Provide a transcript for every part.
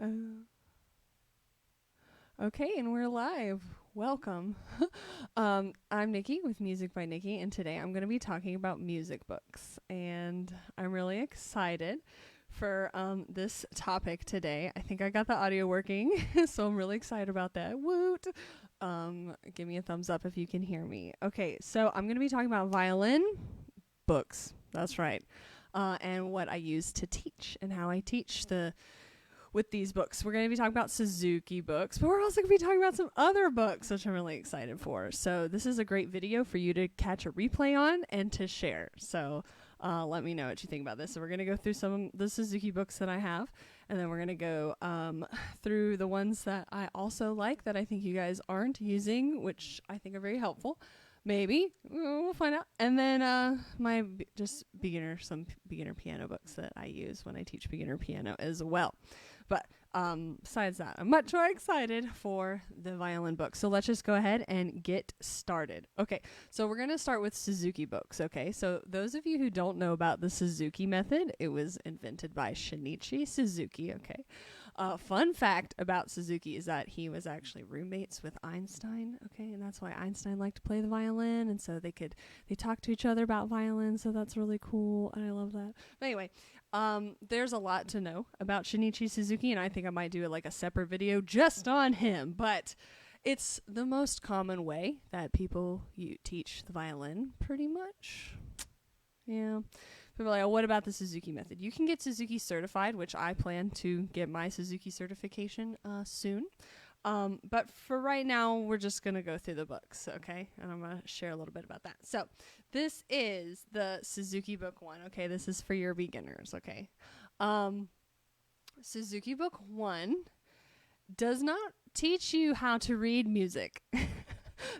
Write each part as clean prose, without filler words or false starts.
Okay, and we're live. Welcome. I'm Nikki with Music by Nikki, and today I'm going to be talking about music books. And I'm really excited for this topic today. I think I got the audio working, so I'm really excited about that. Woot! Give me a thumbs up if you can hear me. Okay, so I'm going to be talking about violin books. That's right. And what I use to teach and how I teach with these books. We're going to be talking about Suzuki books, but we're also going to be talking about some other books, which I'm really excited for. So this is a great video for you to catch a replay on and to share. So let me know what you think about this. So we're going to go through some of the Suzuki books that I have, and then we're going to go through the ones that I also like that I think you guys aren't using, which I think are very helpful. Maybe we'll find out. And then some beginner piano books that I use when I teach beginner piano as well. But besides that, I'm much more excited for the violin book. So let's just go ahead and get started. Okay, so we're going to start with Suzuki books. Okay, so those of you who don't know about the Suzuki method, it was invented by Shinichi Suzuki. Okay. Fun fact about Suzuki is that he was actually roommates with Einstein, okay, and that's why Einstein liked to play the violin, and so they talk to each other about violin, so that's really cool, and I love that. But anyway, there's a lot to know about Shinichi Suzuki, and I think I might do a separate video just on him, but it's the most common way that people teach the violin, pretty much. Yeah. People are like, oh, what about the Suzuki method? You can get Suzuki certified, which I plan to get my Suzuki certification soon. But for right now, we're just going to go through the books, okay? And I'm going to share a little bit about that. So this is the Suzuki Book 1, okay? This is for your beginners, okay? Suzuki Book 1 does not teach you how to read music.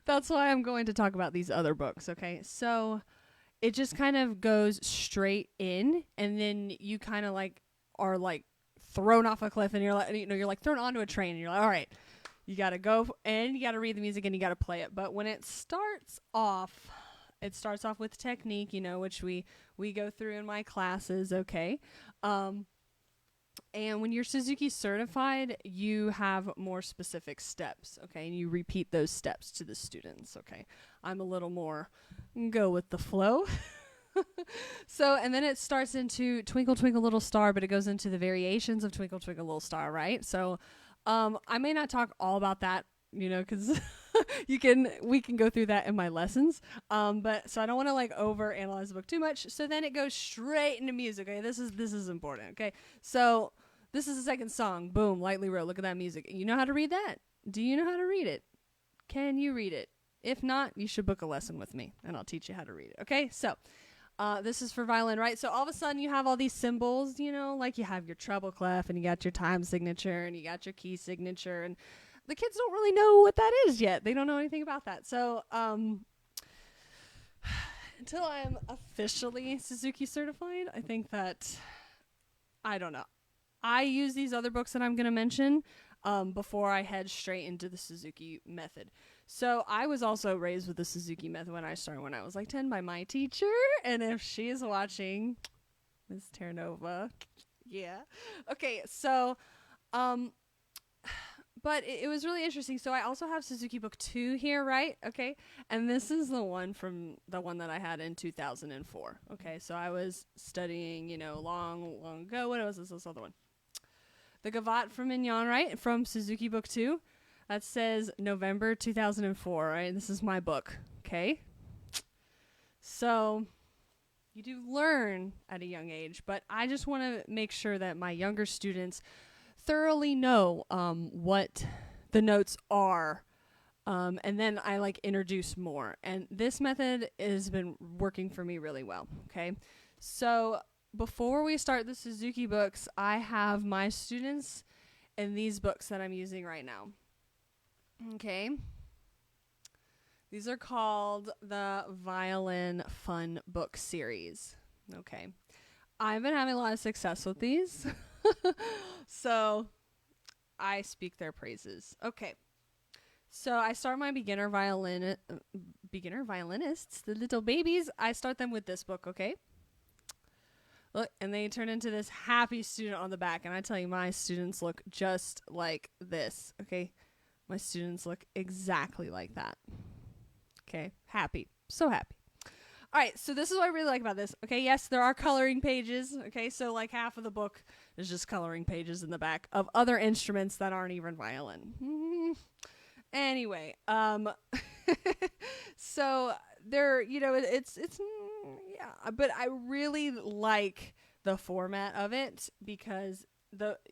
That's why I'm going to talk about these other books, okay? So it just kind of goes straight in, and then you kind of are thrown off a cliff, and you're thrown onto a train, and you're like, all right, you got to go and you got to read the music and you got to play it. But when it starts off with technique, which we go through in my classes, okay? And when you're Suzuki certified, you have more specific steps, okay? And you repeat those steps to the students, okay? I'm a little more go with the flow. So, and then it starts into Twinkle, Twinkle, Little Star, but it goes into the variations of Twinkle, Twinkle, Little Star, right? So, I may not talk all about that, because we can go through that in my lessons. But so I don't want to overanalyze the book too much. So then it goes straight into music. Okay, this is important. Okay, so this is the second song. Boom, lightly wrote. Look at that music. You know how to read that? Do you know how to read it? Can you read it? If not, you should book a lesson with me, and I'll teach you how to read it. Okay, so this is for violin, right? So all of a sudden you have all these symbols, like you have your treble clef, and you got your time signature, and you got your key signature, and the kids don't really know what that is yet. They don't know anything about that. So until I'm officially Suzuki certified, I think that, I don't know. I use these other books that I'm going to mention before I head straight into the Suzuki method. So I was also raised with the Suzuki method when I started when I was 10 by my teacher. And if she is watching, Ms. Terranova, yeah. Okay, so, but it was really interesting. So I also have Suzuki Book 2 here, right? Okay, and this is the one that I had in 2004. Okay, so I was studying, long ago. What was this other one? The Gavotte from Mignon, right? From Suzuki Book 2. That says November 2004, right? This is my book, okay? So you do learn at a young age, but I just want to make sure that my younger students thoroughly know what the notes are, and then I introduce more. And this method has been working for me really well, okay? So before we start the Suzuki books, I have my students in these books that I'm using right now. Okay. These are called the Violin Fun Book Series. Okay. I've been having a lot of success with these. So I speak their praises. Okay. So I start my beginner violinists, the little babies. I start them with this book, okay? Look, and they turn into this happy student on the back. And I tell you, my students look just like this. Okay. My students look exactly like that. Okay. Happy. So happy. All right. So this is what I really like about this. Okay. Yes, there are coloring pages. Okay. So like half of the book is just coloring pages in the back of other instruments that aren't even violin. Anyway, so there, yeah, but I really like the format of it because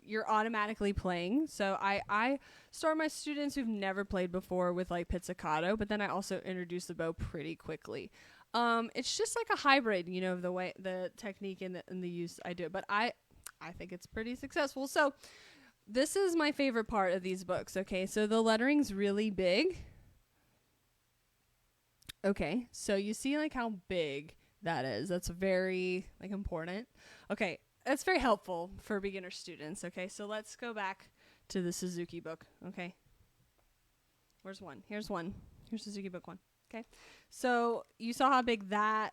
you're automatically playing. So I start my students who've never played before with like pizzicato, but then I also introduce the bow pretty quickly. It's just like a hybrid, of the way the technique and the use I do it, but I think it's pretty successful. So this is my favorite part of these books. Okay, so the lettering's really big. Okay, so you see like how big that is. That's very like important. Okay, that's very helpful for beginner students. Okay, so let's go back to the Suzuki book. Okay, where's one? Here's one. Here's Suzuki book 1. Okay, so you saw how big that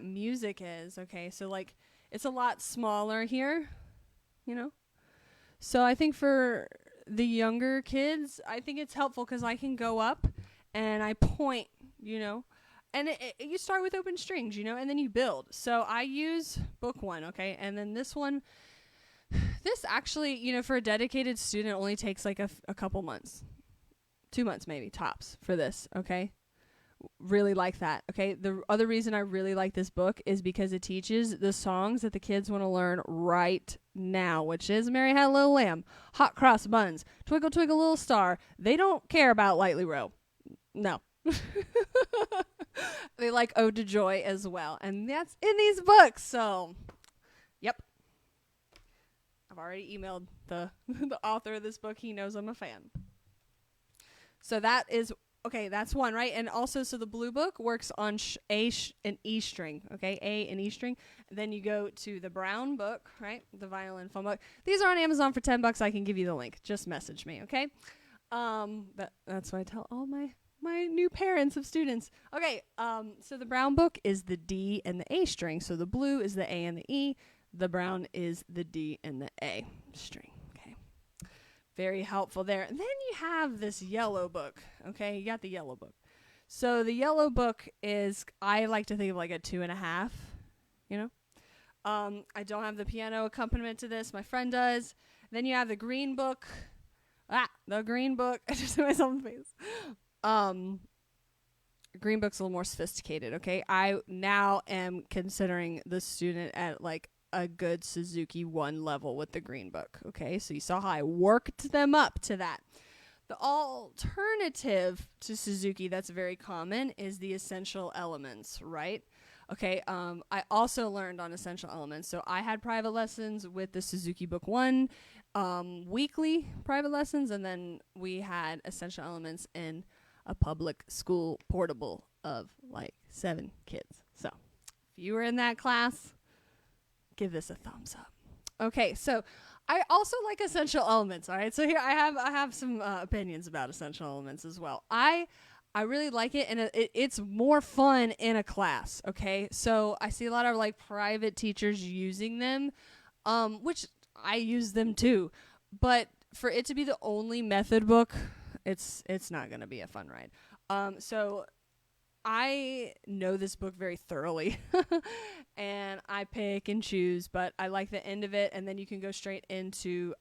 music is. Okay, so like it's a lot smaller here, So I think for the younger kids, I think it's helpful because I can go up and I point, and you start with open strings, and then you build. So I use book 1, okay, and then this actually, for a dedicated student only takes like a couple months, 2 months maybe tops for this, okay. Really like that. Okay, the other reason I really like this book is because it teaches the songs that the kids want to learn right now, which is Mary Had a Little Lamb, Hot Cross Buns, Twinkle Twinkle Little Star. They don't care about Lightly Row. No. They like Ode to Joy as well, and that's in these books. So, yep. I've already emailed the author of this book. He knows I'm a fan. So that is okay, that's one, right? And also, so the blue book works on A and E string, okay? A and E string. Then you go to the brown book, right? The violin phone book. These are on Amazon for $10. I can give you the link. Just message me, okay? That's what I tell all my new parents of students. Okay, so the brown book is the D and the A string. So the blue is the A and the E. The brown is the D and the A string. Very helpful there. And then you have this yellow book. Okay, you got the yellow book. So the yellow book is, I like to think of like a 2.5, I don't have the piano accompaniment to this. My friend does. Then you have the green book. The green book. I just put myself in the face. Green book's a little more sophisticated, okay? I now am considering the student at like a good Suzuki 1 level with the green book. Okay, so you saw how I worked them up to that. The alternative to Suzuki that's very common is the essential elements, right? Okay, I also learned on essential elements. So I had private lessons with the Suzuki book 1, weekly private lessons, and then we had essential elements in a public school portable of like 7 kids. So if you were in that class, give this a thumbs up. Okay, so I also like essential elements. All right, so here I have some opinions about essential elements as well. I really like it, and it's more fun in a class. Okay, so I see a lot of like private teachers using them, which I use them too. But for it to be the only method book, it's not gonna be a fun ride. So I know this book very thoroughly and I pick and choose, but I like the end of it. And then you can go straight into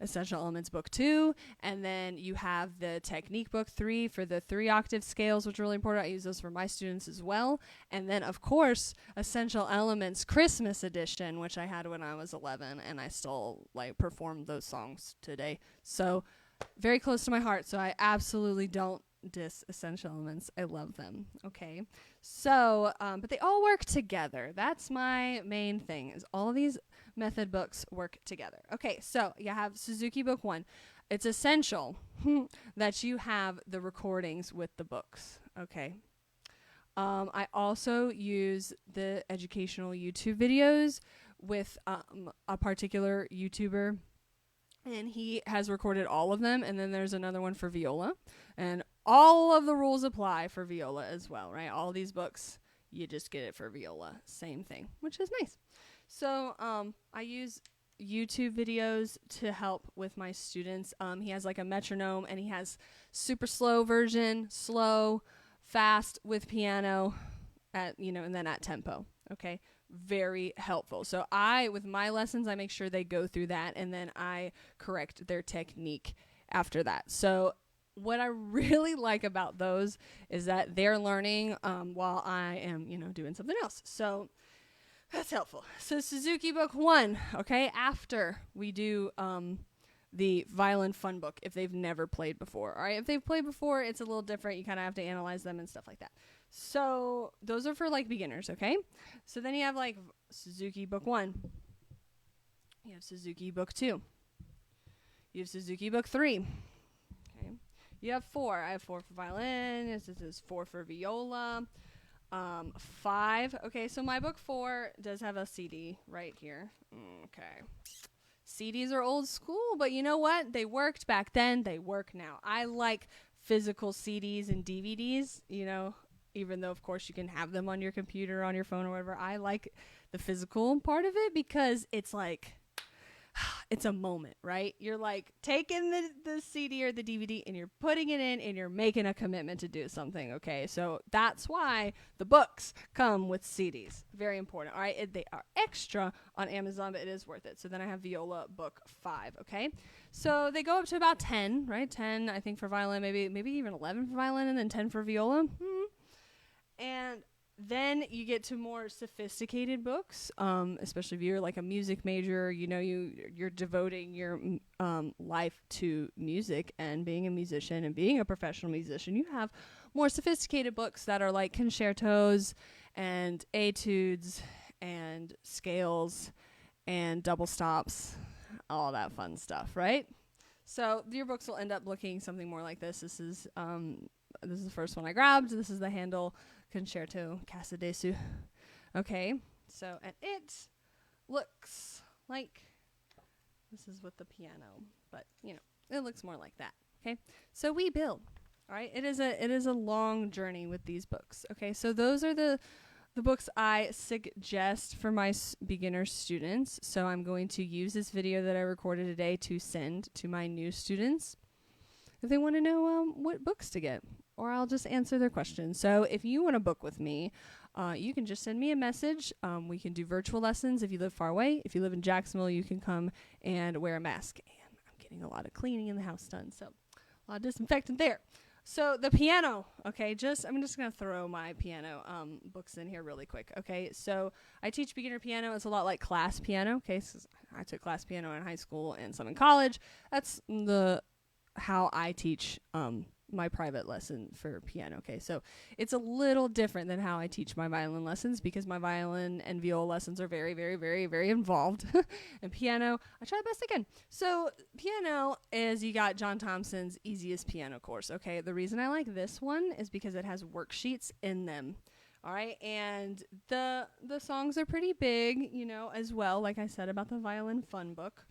Essential Elements book 2. And then you have the Technique book 3 for the 3-octave scales, which are really important. I use those for my students as well. And then, of course, Essential Elements Christmas edition, which I had when I was 11, and I still like perform those songs today. So very close to my heart. So I absolutely don't diss Essential Elements. I love them. Okay, so but they all work together. That's my main thing, is all of these method books work together. Okay, so you have Suzuki book 1. It's essential that you have the recordings with the books. Okay, I also use the educational YouTube videos with a particular YouTuber, and he has recorded all of them. And then there's another one for viola, and all of the rules apply for viola as well, right? All these books, you just get it for viola. Same thing, which is nice. So I use YouTube videos to help with my students. He has like a metronome, and he has super slow version, slow, fast with piano at, and then at tempo. Okay. Very helpful. So with my lessons, I make sure they go through that, and then I correct their technique after that. So what I really like about those is that they're learning while I am, doing something else. So that's helpful. So Suzuki Book 1, okay, after we do the violin fun book, if they've never played before. All right, if they've played before, it's a little different. You kind of have to analyze them and stuff like that. So those are for like beginners, okay? So then you have like Suzuki Book 1. You have Suzuki Book 2. You have Suzuki Book 3. Okay. You have 4. I have 4 for violin. This is 4 for viola. 5. Okay, so my book 4 does have a CD right here. Okay. CDs are old school, but you know what? They worked back then. They work now. I like physical CDs and DVDs, even though, of course, you can have them on your computer, on your phone, or whatever. I like the physical part of it because it's like, it's a moment, right? You're like taking the CD or the DVD and you're putting it in and you're making a commitment to do something, okay? So that's why the books come with CDs. Very important, all right? They are extra on Amazon, but it is worth it. So then I have Viola Book 5, okay? So they go up to about 10, right? 10, I think, for violin, maybe even 11 for violin, and then 10 for viola. And then you get to more sophisticated books, especially if you're like a music major, you're devoting your life to music and being a musician and being a professional musician. You have more sophisticated books that are like concertos and etudes and scales and double stops, all that fun stuff, right? So your books will end up looking something more like this. This is the first one I grabbed. This is the Handel Concerto Casa de Su. Okay, so, and it looks like this is with the piano, but it looks more like that. Okay, so we build. All right, it is a long journey with these books. Okay, so those are the books I suggest for my beginner students. So I'm going to use this video that I recorded today to send to my new students if they want to know what books to get, or I'll just answer their questions. So if you want to book with me, you can just send me a message. We can do virtual lessons if you live far away. If you live in Jacksonville, you can come and wear a mask. And I'm getting a lot of cleaning in the house done, so a lot of disinfectant there. So the piano, okay, I'm just going to throw my piano books in here really quick, okay? So I teach beginner piano. It's a lot like class piano, okay? So I took class piano in high school and some in college. That's how I teach my private lesson for piano, okay? So it's a little different than how I teach my violin lessons because my violin and viola lessons are very, very, very, very involved. And piano, I try the best I can. So piano is, you got John Thompson's Easiest Piano Course, okay? The reason I like this one is because it has worksheets in them. All right, and the songs are pretty big, as well, like I said about the violin fun book.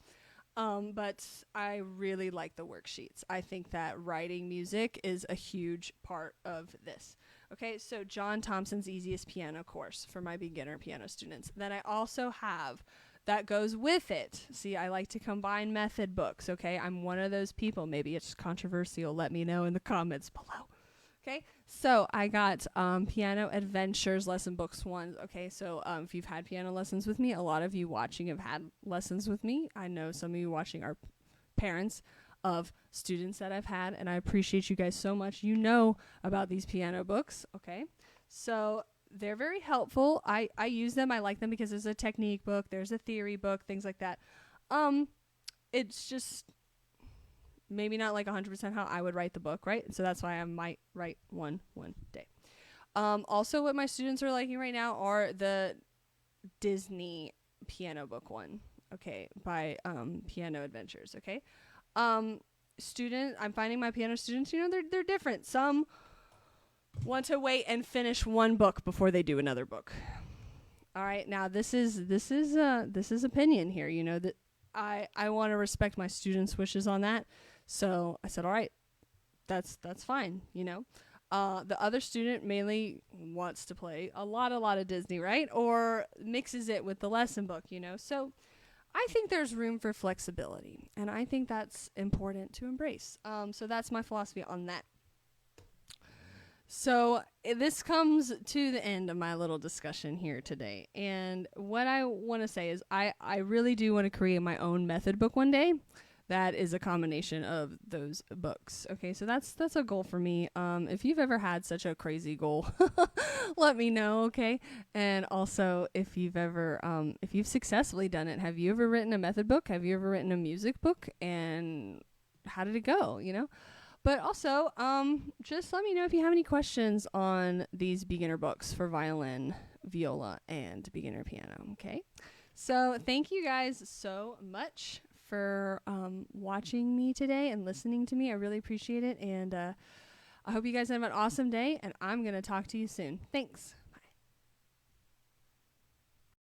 But I really like the worksheets. I think that writing music is a huge part of this. Okay, so John Thompson's Easiest Piano Course for my beginner piano students. Then I also have, that goes with it. See, I like to combine method books, okay? I'm one of those people. Maybe it's controversial. Let me know in the comments below. Okay, so I got Piano Adventures Lesson Books 1. Okay, so if you've had piano lessons with me, a lot of you watching have had lessons with me. I know some of you watching are parents of students that I've had, and I appreciate you guys so much. You know about these piano books, okay? So they're very helpful. I use them. I like them because there's a technique book, there's a theory book, things like that. It's just maybe not like 100% how I would write the book, right? So that's why I might write one day. Also, what my students are liking right now are the Disney piano book 1, okay, by Piano Adventures, okay? I'm finding my piano students, they're different. Some want to wait and finish one book before they do another book. All right, now this is opinion here, that I want to respect my students' wishes on that. So I said, all right, that's fine, The other student mainly wants to play a lot of Disney, right? Or mixes it with the lesson book, So I think there's room for flexibility, and I think that's important to embrace. So that's my philosophy on that. So this comes to the end of my little discussion here today. And what I want to say is I really do want to create my own method book one day. That is a combination of those books. Okay, so that's a goal for me. If you've ever had such a crazy goal, let me know, okay? And also, if you've ever, if you've successfully done it, have you ever written a method book? Have you ever written a music book? And how did it go, But also, just let me know if you have any questions on these beginner books for violin, viola, and beginner piano, okay? So thank you guys so much for watching me today and listening to me. I really appreciate it, and I hope you guys have an awesome day, and I'm going to talk to you soon. Thanks.